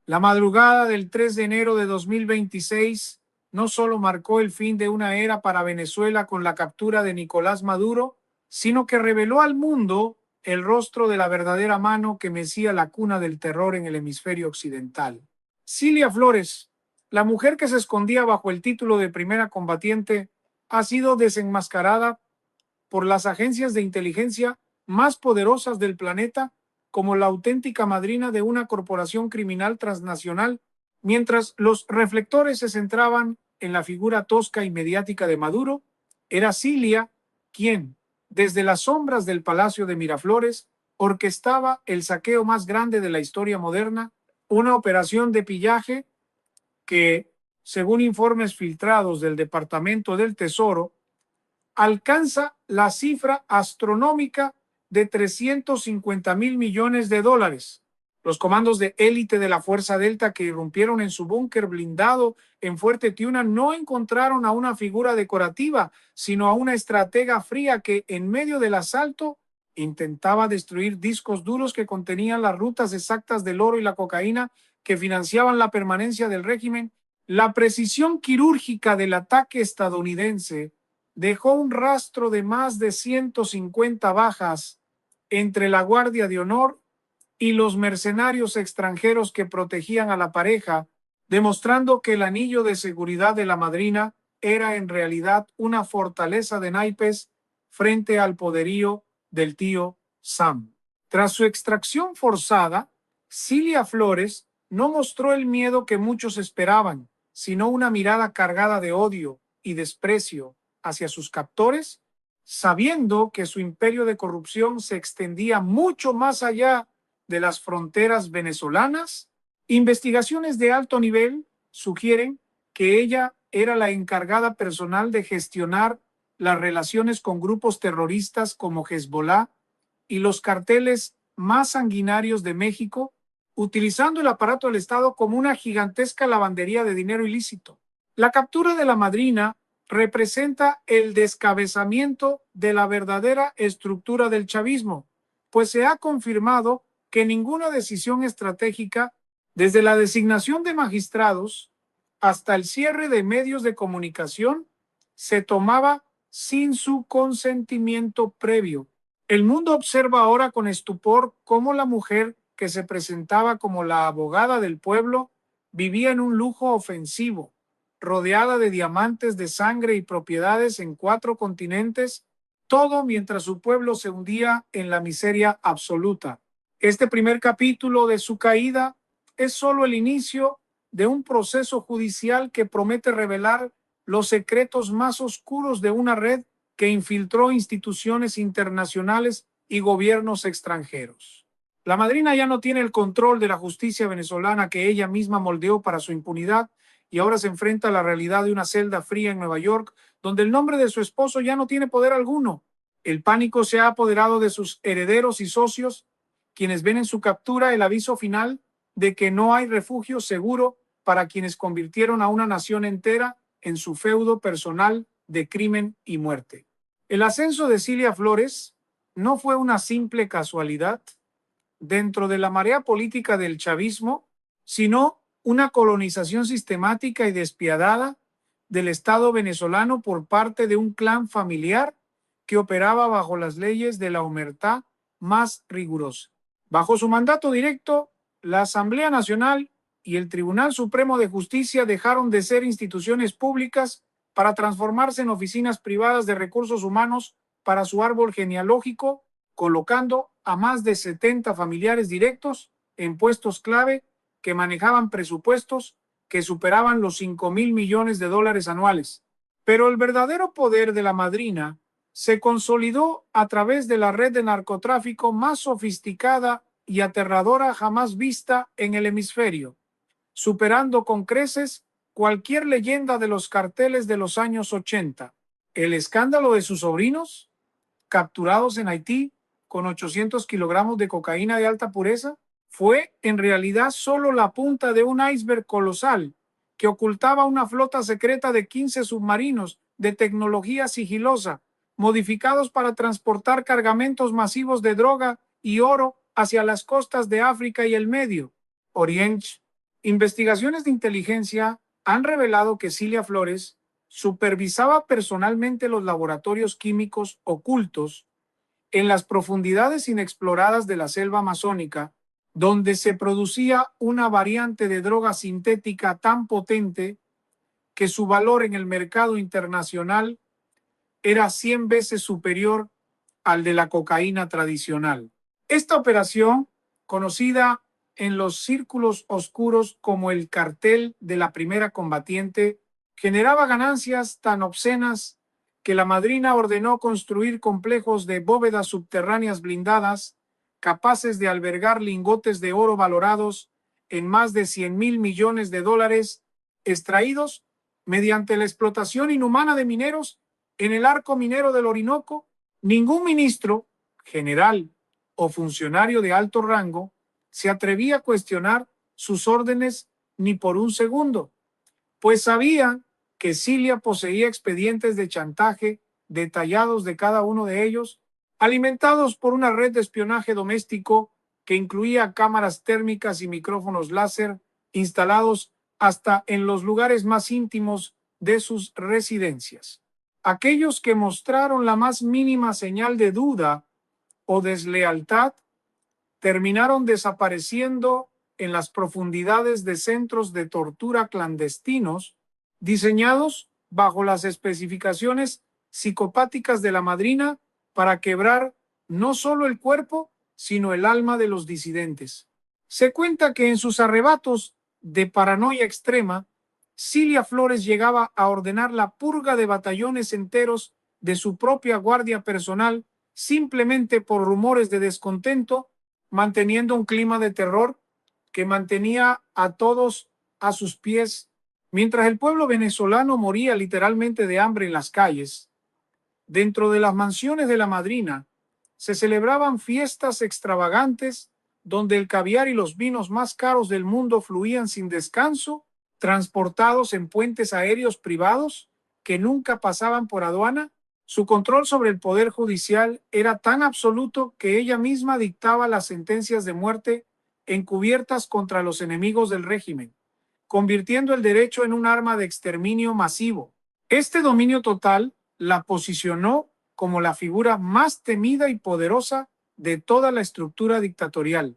La madrugada del 3 de enero de 2026 no solo marcó el fin de una era para Venezuela con la captura de Nicolás Maduro, sino que reveló al mundo el rostro de la verdadera mano que mecía la cuna del terror en el hemisferio occidental. Cilia Flores, la mujer que se escondía bajo el título de primera combatiente, ha sido desenmascarada por las agencias de inteligencia más poderosas del planeta como la auténtica madrina de una corporación criminal transnacional, mientras los reflectores se centraban en la figura tosca y mediática de Maduro. Era Cilia quien, desde las sombras del Palacio de Miraflores, orquestaba el saqueo más grande de la historia moderna, una operación de pillaje que, según informes filtrados del Departamento del Tesoro, alcanza la cifra astronómica de 350.000 millones de dólares. Los comandos de élite de la Fuerza Delta que irrumpieron en su búnker blindado en Fuerte Tiuna no encontraron a una figura decorativa, sino a una estratega fría que, en medio del asalto, intentaba destruir discos duros que contenían las rutas exactas del oro y la cocaína que financiaban la permanencia del régimen. La precisión quirúrgica del ataque estadounidense dejó un rastro de más de 150 bajas entre la Guardia de Honor y los mercenarios extranjeros que protegían a la pareja, demostrando que el anillo de seguridad de la madrina era en realidad una fortaleza de naipes frente al poderío del tío Sam. Tras su extracción forzada, Cilia Flores no mostró el miedo que muchos esperaban, sino una mirada cargada de odio y desprecio hacia sus captores, sabiendo que su imperio de corrupción se extendía mucho más allá de las fronteras venezolanas. Investigaciones de alto nivel sugieren que ella era la encargada personal de gestionar las relaciones con grupos terroristas como Hezbollah y los carteles más sanguinarios de México, utilizando el aparato del Estado como una gigantesca lavandería de dinero ilícito. La captura de la madrina representa el descabezamiento de la verdadera estructura del chavismo, pues se ha confirmado que ninguna decisión estratégica, desde la designación de magistrados hasta el cierre de medios de comunicación, se tomaba sin su consentimiento previo. El mundo observa ahora con estupor cómo la mujer que se presentaba como la abogada del pueblo vivía en un lujo ofensivo, rodeada de diamantes de sangre y propiedades en 4 continentes, todo mientras su pueblo se hundía en la miseria absoluta. Este primer capítulo de su caída es solo el inicio de un proceso judicial que promete revelar los secretos más oscuros de una red que infiltró instituciones internacionales y gobiernos extranjeros. La madrina ya no tiene el control de la justicia venezolana que ella misma moldeó para su impunidad y ahora se enfrenta a la realidad de una celda fría en Nueva York, donde el nombre de su esposo ya no tiene poder alguno. El pánico se ha apoderado de sus herederos y socios, quienes ven en su captura el aviso final de que no hay refugio seguro para quienes convirtieron a una nación entera en su feudo personal de crimen y muerte. El ascenso de Cilia Flores no fue una simple casualidad dentro de la marea política del chavismo, sino una colonización sistemática y despiadada del Estado venezolano por parte de un clan familiar que operaba bajo las leyes de la omertá más rigurosa. Bajo su mandato directo, la Asamblea Nacional y el Tribunal Supremo de Justicia dejaron de ser instituciones públicas para transformarse en oficinas privadas de recursos humanos para su árbol genealógico, colocando a más de 70 familiares directos en puestos clave que manejaban presupuestos que superaban los 5.000 millones de dólares anuales. Pero el verdadero poder de la madrina se consolidó a través de la red de narcotráfico más sofisticada y aterradora jamás vista en el hemisferio, superando con creces cualquier leyenda de los carteles de los años 80. El escándalo de sus sobrinos, capturados en Haití con 800 kilogramos de cocaína de alta pureza, fue en realidad solo la punta de un iceberg colosal que ocultaba una flota secreta de 15 submarinos de tecnología sigilosa, modificados para transportar cargamentos masivos de droga y oro hacia las costas de África y el Medio Oriente. Investigaciones de inteligencia han revelado que Cilia Flores supervisaba personalmente los laboratorios químicos ocultos en las profundidades inexploradas de la selva amazónica, donde se producía una variante de droga sintética tan potente que su valor en el mercado internacional era 100 veces superior al de la cocaína tradicional. Esta operación, conocida en los círculos oscuros como el cartel de la primera combatiente, generaba ganancias tan obscenas que la madrina ordenó construir complejos de bóvedas subterráneas blindadas capaces de albergar lingotes de oro valorados en más de 100.000 millones de dólares extraídos mediante la explotación inhumana de mineros en el arco minero del Orinoco. Ningún ministro, general o funcionario de alto rango se atrevía a cuestionar sus órdenes ni por un segundo, pues sabía que Cilia poseía expedientes de chantaje detallados de cada uno de ellos, alimentados por una red de espionaje doméstico que incluía cámaras térmicas y micrófonos láser instalados hasta en los lugares más íntimos de sus residencias. Aquellos que mostraron la más mínima señal de duda o deslealtad terminaron desapareciendo en las profundidades de centros de tortura clandestinos diseñados bajo las especificaciones psicopáticas de la madrina para quebrar no solo el cuerpo, sino el alma de los disidentes. Se cuenta que en sus arrebatos de paranoia extrema, Cilia Flores llegaba a ordenar la purga de batallones enteros de su propia guardia personal simplemente por rumores de descontento, manteniendo un clima de terror que mantenía a todos a sus pies. Mientras el pueblo venezolano moría literalmente de hambre en las calles, dentro de las mansiones de la madrina se celebraban fiestas extravagantes donde el caviar y los vinos más caros del mundo fluían sin descanso, transportados en puentes aéreos privados que nunca pasaban por aduana. Su control sobre el poder judicial era tan absoluto que ella misma dictaba las sentencias de muerte encubiertas contra los enemigos del régimen, convirtiendo el derecho en un arma de exterminio masivo. Este dominio total la posicionó como la figura más temida y poderosa de toda la estructura dictatorial,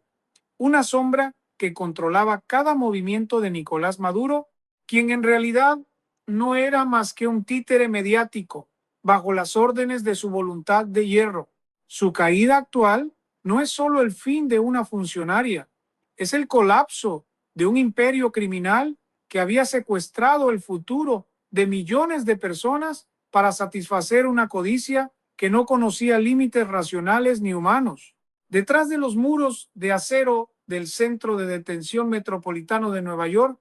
una sombra que controlaba cada movimiento de Nicolás Maduro, quien en realidad no era más que un títere mediático bajo las órdenes de su voluntad de hierro. Su caída actual no es solo el fin de una funcionaria, es el colapso de un imperio criminal que había secuestrado el futuro de millones de personas para satisfacer una codicia que no conocía límites racionales ni humanos. Detrás de los muros de acero del Centro de Detención Metropolitano de Nueva York,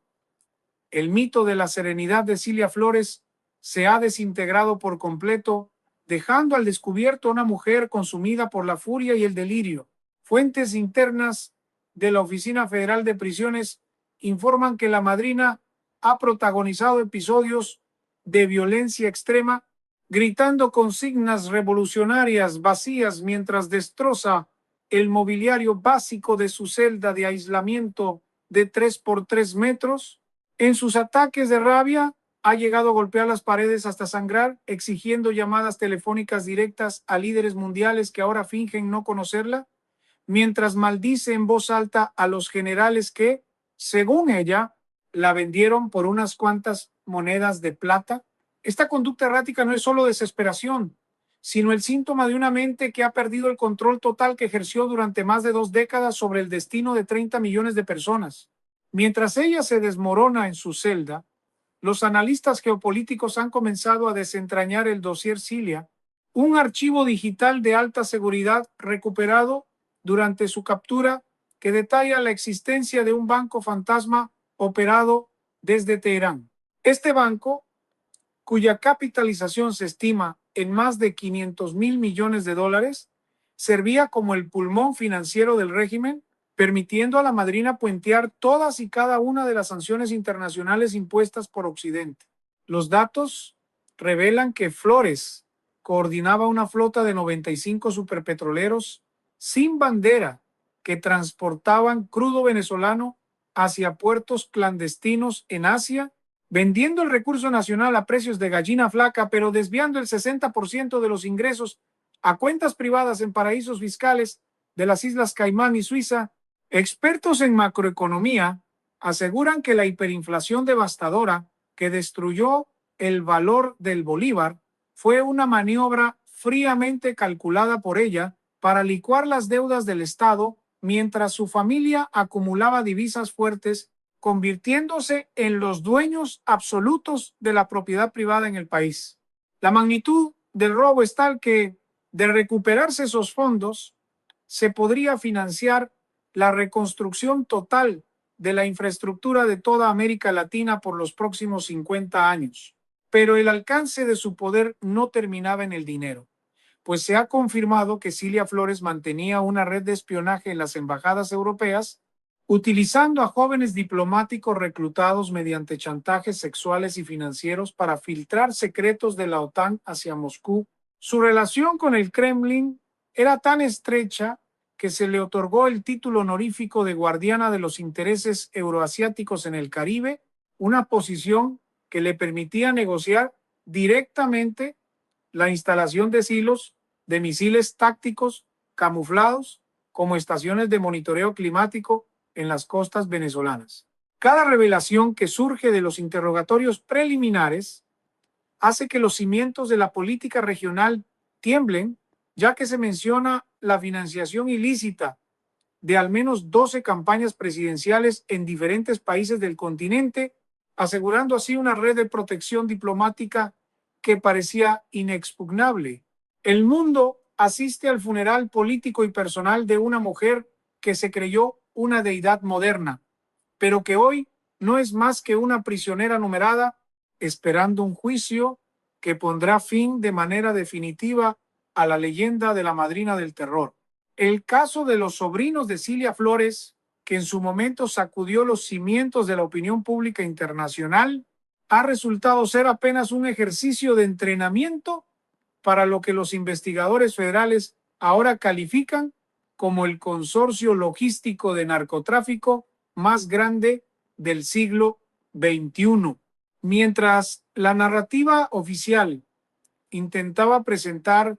el mito de la serenidad de Cilia Flores se ha desintegrado por completo, dejando al descubierto a una mujer consumida por la furia y el delirio. Fuentes internas de la Oficina Federal de Prisiones informan que la madrina ha protagonizado episodios de violencia extrema, gritando consignas revolucionarias vacías mientras destroza el mobiliario básico de su celda de aislamiento de 3 por 3 metros. En sus ataques de rabia, ha llegado a golpear las paredes hasta sangrar, exigiendo llamadas telefónicas directas a líderes mundiales que ahora fingen no conocerla, mientras maldice en voz alta a los generales que, según ella, la vendieron por unas cuantas monedas de plata. Esta conducta errática no es solo desesperación, sino el síntoma de una mente que ha perdido el control total que ejerció durante más de 2 décadas sobre el destino de 30 millones de personas. Mientras ella se desmorona en su celda, los analistas geopolíticos han comenzado a desentrañar el dossier Cilia, un archivo digital de alta seguridad recuperado durante su captura que detalla la existencia de un banco fantasma operado desde Teherán. Este banco, cuya capitalización se estima en más de 500.000 millones de dólares, servía como el pulmón financiero del régimen, permitiendo a la madrina puentear todas y cada una de las sanciones internacionales impuestas por Occidente. Los datos revelan que Flores coordinaba una flota de 95 superpetroleros sin bandera que transportaban crudo venezolano hacia puertos clandestinos en Asia, vendiendo el recurso nacional a precios de gallina flaca, pero desviando el 60% de los ingresos a cuentas privadas en paraísos fiscales de las Islas Caimán y Suiza. Expertos en macroeconomía aseguran que la hiperinflación devastadora que destruyó el valor del bolívar fue una maniobra fríamente calculada por ella para licuar las deudas del Estado mientras su familia acumulaba divisas fuertes, convirtiéndose en los dueños absolutos de la propiedad privada en el país. La magnitud del robo es tal que, de recuperarse esos fondos, se podría financiar la reconstrucción total de la infraestructura de toda América Latina por los próximos 50 años. Pero el alcance de su poder no terminaba en el dinero, pues se ha confirmado que Cilia Flores mantenía una red de espionaje en las embajadas europeas, utilizando a jóvenes diplomáticos reclutados mediante chantajes sexuales y financieros para filtrar secretos de la OTAN hacia Moscú. Su relación con el Kremlin era tan estrecha que se le otorgó el título honorífico de guardiana de los intereses euroasiáticos en el Caribe, una posición que le permitía negociar directamente la instalación de silos de misiles tácticos camuflados como estaciones de monitoreo climático en las costas venezolanas. Cada revelación que surge de los interrogatorios preliminares hace que los cimientos de la política regional tiemblen, ya que se menciona la financiación ilícita de al menos 12 campañas presidenciales en diferentes países del continente, asegurando así una red de protección diplomática que parecía inexpugnable. El mundo asiste al funeral político y personal de una mujer que se creyó una deidad moderna, pero que hoy no es más que una prisionera numerada esperando un juicio que pondrá fin de manera definitiva a la leyenda de la madrina del terror. El caso de los sobrinos de Cilia Flores, que en su momento sacudió los cimientos de la opinión pública internacional, ha resultado ser apenas un ejercicio de entrenamiento para lo que los investigadores federales ahora califican como el consorcio logístico de narcotráfico más grande del siglo XXI. Mientras la narrativa oficial intentaba presentar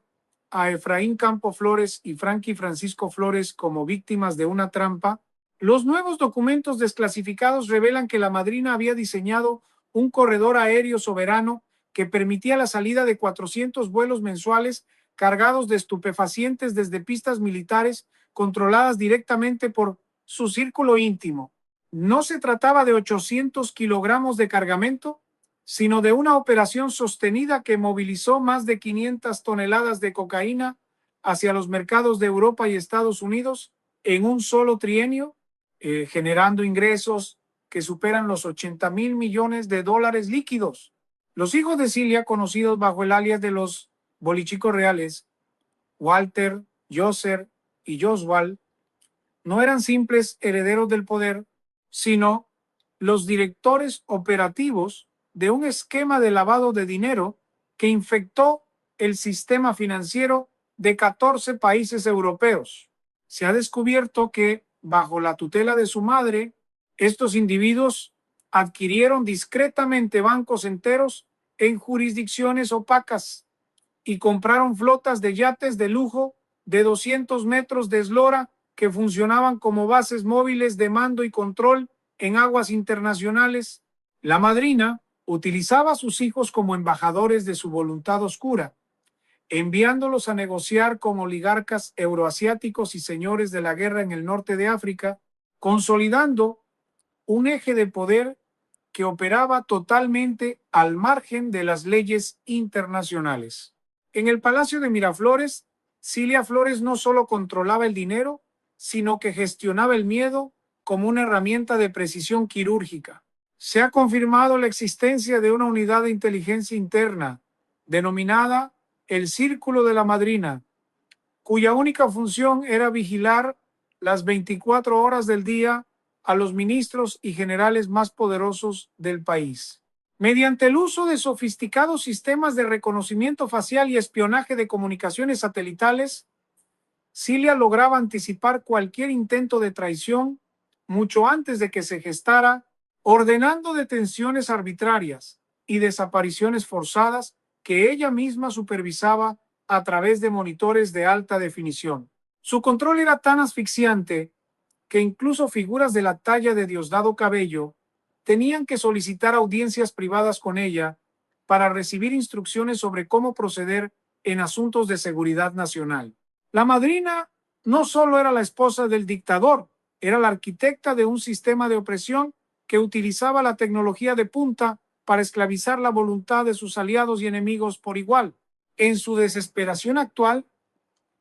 a Efraín Campo Flores y Frankie Francisco Flores como víctimas de una trampa, los nuevos documentos desclasificados revelan que la madrina había diseñado un corredor aéreo soberano que permitía la salida de 400 vuelos mensuales cargados de estupefacientes desde pistas militares controladas directamente por su círculo íntimo. No se trataba de 800 kilogramos de cargamento, sino de una operación sostenida que movilizó más de 500 toneladas de cocaína hacia los mercados de Europa y Estados Unidos en un solo trienio, generando ingresos que superan los 80,000 millones de dólares líquidos. Los hijos de Cilia, conocidos bajo el alias de los bolichicos reales, Walter, Joser y Joswald, no eran simples herederos del poder, sino los directores operativos de un esquema de lavado de dinero que infectó el sistema financiero de 14 países europeos. Se ha descubierto que, bajo la tutela de su madre, estos individuos adquirieron discretamente bancos enteros en jurisdicciones opacas y compraron flotas de yates de lujo de 200 metros de eslora que funcionaban como bases móviles de mando y control en aguas internacionales. La madrina utilizaba a sus hijos como embajadores de su voluntad oscura, enviándolos a negociar con oligarcas euroasiáticos y señores de la guerra en el norte de África, consolidando un eje de poder que operaba totalmente al margen de las leyes internacionales. En el Palacio de Miraflores, Cilia Flores no solo controlaba el dinero, sino que gestionaba el miedo como una herramienta de precisión quirúrgica. Se ha confirmado la existencia de una unidad de inteligencia interna, denominada el Círculo de la Madrina, cuya única función era vigilar las 24 horas del día a los ministros y generales más poderosos del país. Mediante el uso de sofisticados sistemas de reconocimiento facial y espionaje de comunicaciones satelitales, Cilia lograba anticipar cualquier intento de traición, mucho antes de que se gestara, ordenando detenciones arbitrarias y desapariciones forzadas que ella misma supervisaba a través de monitores de alta definición. Su control era tan asfixiante que incluso figuras de la talla de Diosdado Cabello tenían que solicitar audiencias privadas con ella para recibir instrucciones sobre cómo proceder en asuntos de seguridad nacional. La madrina no solo era la esposa del dictador, era la arquitecta de un sistema de opresión que utilizaba la tecnología de punta para esclavizar la voluntad de sus aliados y enemigos por igual. En su desesperación actual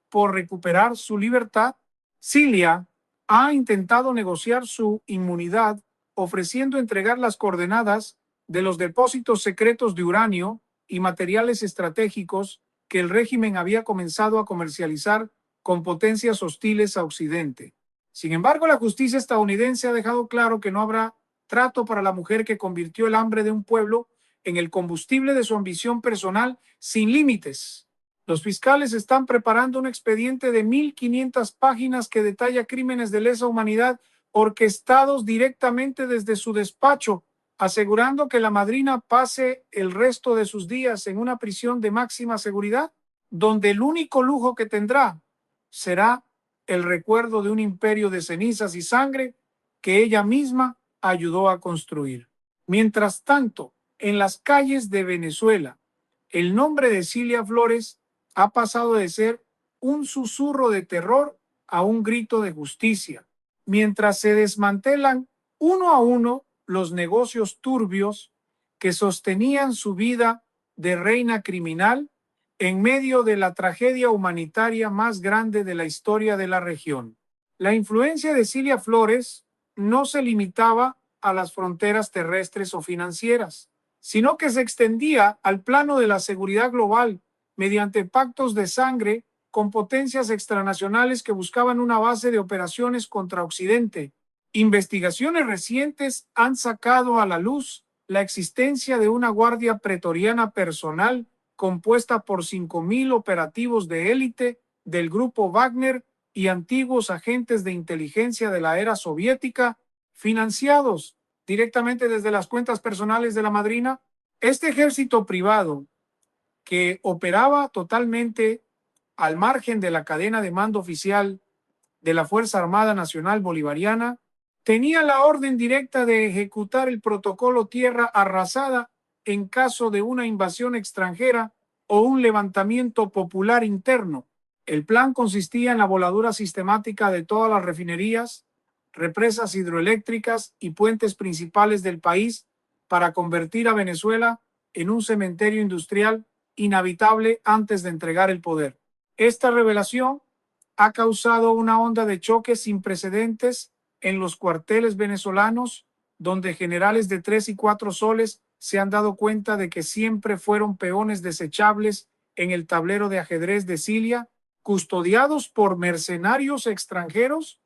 por recuperar su libertad, Cilia ha intentado negociar su inmunidad ofreciendo entregar las coordenadas de los depósitos secretos de uranio y materiales estratégicos que el régimen había comenzado a comercializar con potencias hostiles a Occidente. Sin embargo, la justicia estadounidense ha dejado claro que no habrá trato para la mujer que convirtió el hambre de un pueblo en el combustible de su ambición personal sin límites. Los fiscales están preparando un expediente de 1.500 páginas que detalla crímenes de lesa humanidad orquestados directamente desde su despacho, asegurando que la madrina pase el resto de sus días en una prisión de máxima seguridad, donde el único lujo que tendrá será el recuerdo de un imperio de cenizas y sangre que ella misma ayudó a construir. Mientras tanto, en las calles de Venezuela, el nombre de Cilia Flores ha pasado de ser un susurro de terror a un grito de justicia, mientras se desmantelan uno a uno los negocios turbios que sostenían su vida de reina criminal en medio de la tragedia humanitaria más grande de la historia de la región. La influencia de Cilia Flores no se limitaba a las fronteras terrestres o financieras, sino que se extendía al plano de la seguridad global mediante pactos de sangre con potencias extranacionales que buscaban una base de operaciones contra Occidente. Investigaciones recientes han sacado a la luz la existencia de una guardia pretoriana personal compuesta por 5.000 operativos de élite del grupo Wagner y antiguos agentes de inteligencia de la era soviética, financiados directamente desde las cuentas personales de la madrina. Este ejército privado, que operaba totalmente al margen de la cadena de mando oficial de la Fuerza Armada Nacional Bolivariana, tenía la orden directa de ejecutar el protocolo tierra arrasada en caso de una invasión extranjera o un levantamiento popular interno. El plan consistía en la voladura sistemática de todas las refinerías, represas hidroeléctricas y puentes principales del país para convertir a Venezuela en un cementerio industrial inhabitable antes de entregar el poder. Esta revelación ha causado una onda de choque sin precedentes en los cuarteles venezolanos, donde generales de 3 y 4 soles se han dado cuenta de que siempre fueron peones desechables en el tablero de ajedrez de Cilia, custodiados por mercenarios extranjeros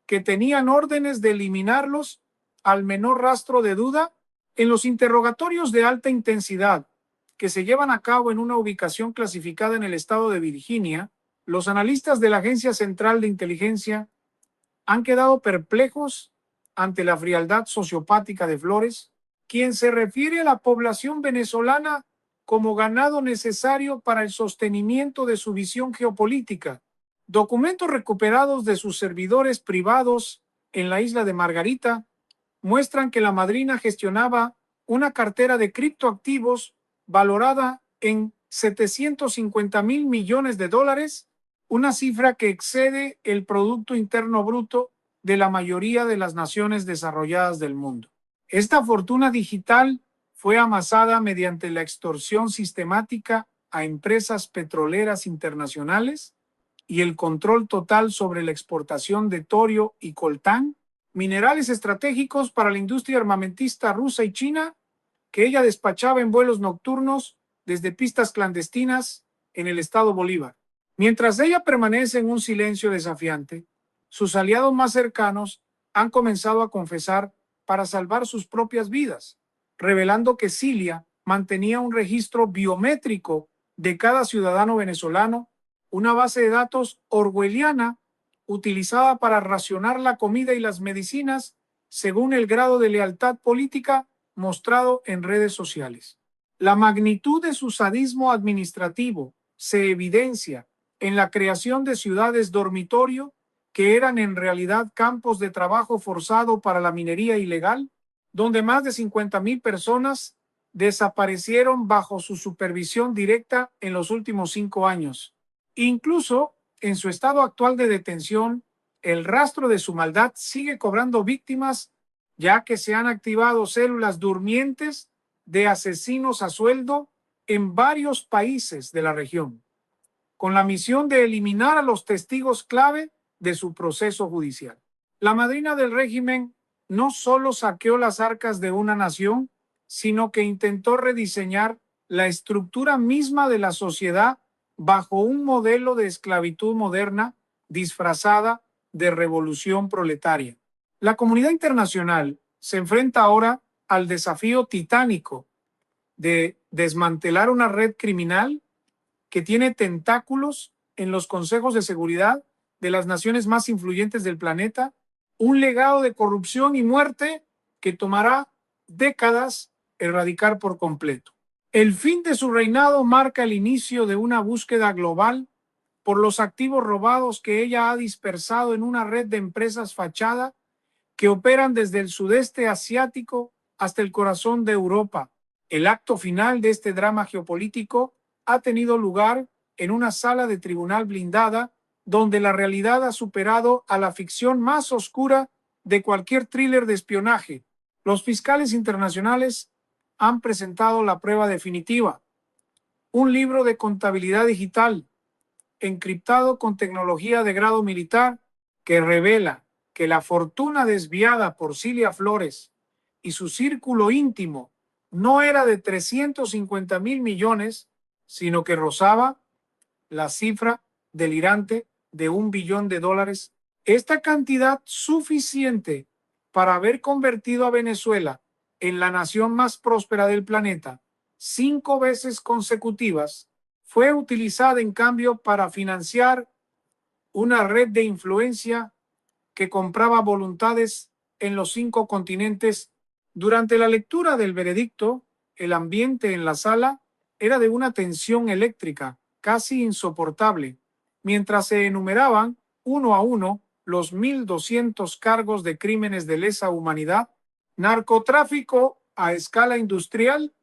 que tenían órdenes de eliminarlos al menor rastro de duda. En los interrogatorios de alta intensidad que se llevan a cabo en una ubicación clasificada en el estado de Virginia, los analistas de la Agencia Central de Inteligencia han quedado perplejos ante la frialdad sociopática de Flores, quien se refiere a la población venezolana como ganado necesario para el sostenimiento de su visión geopolítica. Documentos recuperados de sus servidores privados en la isla de Margarita muestran que la madrina gestionaba una cartera de criptoactivos valorada en 750.000 millones de dólares, una cifra que excede el Producto Interno Bruto de la mayoría de las naciones desarrolladas del mundo. Esta fortuna digital fue amasada mediante la extorsión sistemática a empresas petroleras internacionales y el control total sobre la exportación de torio y coltán, minerales estratégicos para la industria armamentista rusa y china, que ella despachaba en vuelos nocturnos desde pistas clandestinas en el estado Bolívar. Mientras ella permanece en un silencio desafiante, sus aliados más cercanos han comenzado a confesar para salvar sus propias vidas, revelando que Cilia mantenía un registro biométrico de cada ciudadano venezolano, una base de datos orwelliana utilizada para racionar la comida y las medicinas según el grado de lealtad política mostrado en redes sociales. La magnitud de su sadismo administrativo se evidencia en la creación de ciudades dormitorio que eran en realidad campos de trabajo forzado para la minería ilegal, donde más de 50,000 personas desaparecieron bajo su supervisión directa en los últimos 5 años. Incluso en su estado actual de detención, el rastro de su maldad sigue cobrando víctimas, ya que se han activado células durmientes de asesinos a sueldo en varios países de la región, con la misión de eliminar a los testigos clave de su proceso judicial. La madrina del régimen no solo saqueó las arcas de una nación, sino que intentó rediseñar la estructura misma de la sociedad bajo un modelo de esclavitud moderna disfrazada de revolución proletaria. La comunidad internacional se enfrenta ahora al desafío titánico de desmantelar una red criminal que tiene tentáculos en los consejos de seguridad de las naciones más influyentes del planeta, un legado de corrupción y muerte que tomará décadas erradicar por completo. El fin de su reinado marca el inicio de una búsqueda global por los activos robados que ella ha dispersado en una red de empresas fachada que operan desde el sudeste asiático hasta el corazón de Europa. El acto final de este drama geopolítico ha tenido lugar en una sala de tribunal blindada donde la realidad ha superado a la ficción más oscura de cualquier thriller de espionaje. Los fiscales internacionales han presentado la prueba definitiva, un libro de contabilidad digital encriptado con tecnología de grado militar que revela que la fortuna desviada por Cilia Flores y su círculo íntimo no era de 350,000 millones, sino que rozaba la cifra delirante de $1 billón. Esta cantidad suficiente para haber convertido a Venezuela en la nación más próspera del planeta 5 veces consecutivas, fue utilizada en cambio para financiar una red de influencia que compraba voluntades en los 5 continentes. Durante la lectura del veredicto, el ambiente en la sala era de una tensión eléctrica casi insoportable, mientras se enumeraban uno a uno los 1,200 cargos de crímenes de lesa humanidad, narcotráfico a escala industrial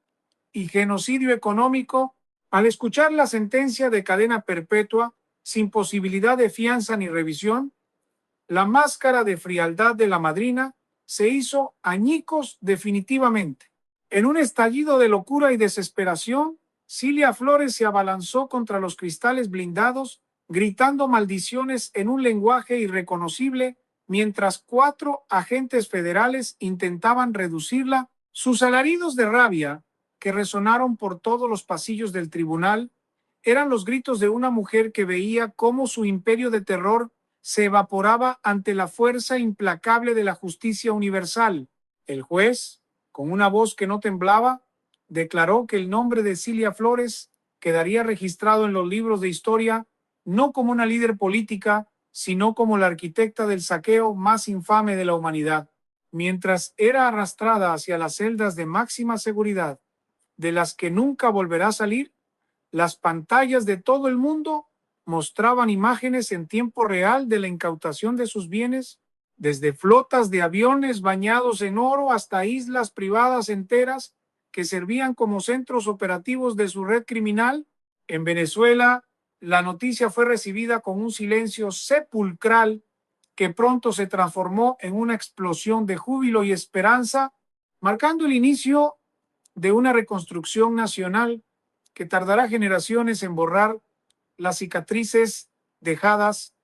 y genocidio económico. Al escuchar la sentencia de cadena perpetua sin posibilidad de fianza ni revisión, la máscara de frialdad de la madrina se hizo añicos definitivamente. En un estallido de locura y desesperación, Cilia Flores se abalanzó contra los cristales blindados, gritando maldiciones en un lenguaje irreconocible, mientras 4 agentes federales intentaban reducirla. Sus alaridos de rabia, que resonaron por todos los pasillos del tribunal, eran los gritos de una mujer que veía cómo su imperio de terror se evaporaba ante la fuerza implacable de la justicia universal. El juez, con una voz que no temblaba, declaró que el nombre de Cilia Flores quedaría registrado en los libros de historia no como una líder política, sino como la arquitecta del saqueo más infame de la humanidad. Mientras era arrastrada hacia las celdas de máxima seguridad, de las que nunca volverá a salir, las pantallas de todo el mundo mostraban imágenes en tiempo real de la incautación de sus bienes, desde flotas de aviones bañados en oro hasta islas privadas enteras que servían como centros operativos de su red criminal. En Venezuela, la noticia fue recibida con un silencio sepulcral que pronto se transformó en una explosión de júbilo y esperanza, marcando el inicio de una reconstrucción nacional que tardará generaciones en borrar las cicatrices dejadas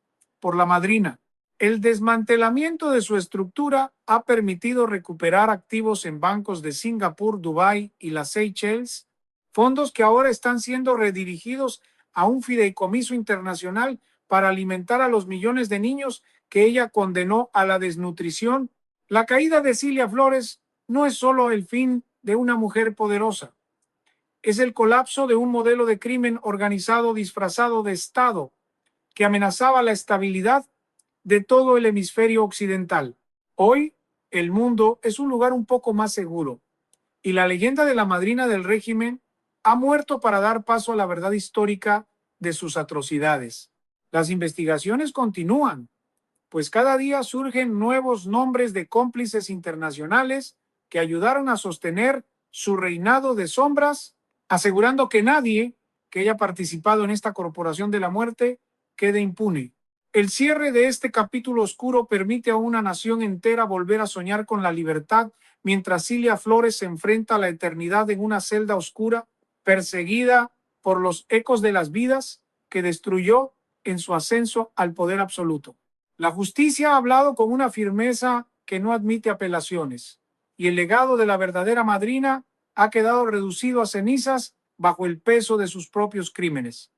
por la madrina. El desmantelamiento de su estructura ha permitido recuperar activos en bancos de Singapur, Dubái y las Seychelles, fondos que ahora están siendo redirigidos a un fideicomiso internacional para alimentar a los millones de niños que ella condenó a la desnutrición. La caída de Cilia Flores no es solo el fin de una mujer poderosa, es el colapso de un modelo de crimen organizado disfrazado de Estado que amenazaba la estabilidad de todo el hemisferio occidental. Hoy, el mundo es un lugar un poco más seguro, y la leyenda de la madrina del régimen ha muerto para dar paso a la verdad histórica de sus atrocidades. Las investigaciones continúan, pues cada día surgen nuevos nombres de cómplices internacionales que ayudaron a sostener su reinado de sombras, asegurando que nadie que haya participado en esta corporación de la muerte quede impune. El cierre de este capítulo oscuro permite a una nación entera volver a soñar con la libertad, mientras Cilia Flores se enfrenta a la eternidad en una celda oscura, perseguida por los ecos de las vidas que destruyó en su ascenso al poder absoluto. La justicia ha hablado con una firmeza que no admite apelaciones, y el legado de la verdadera madrina ha quedado reducido a cenizas bajo el peso de sus propios crímenes.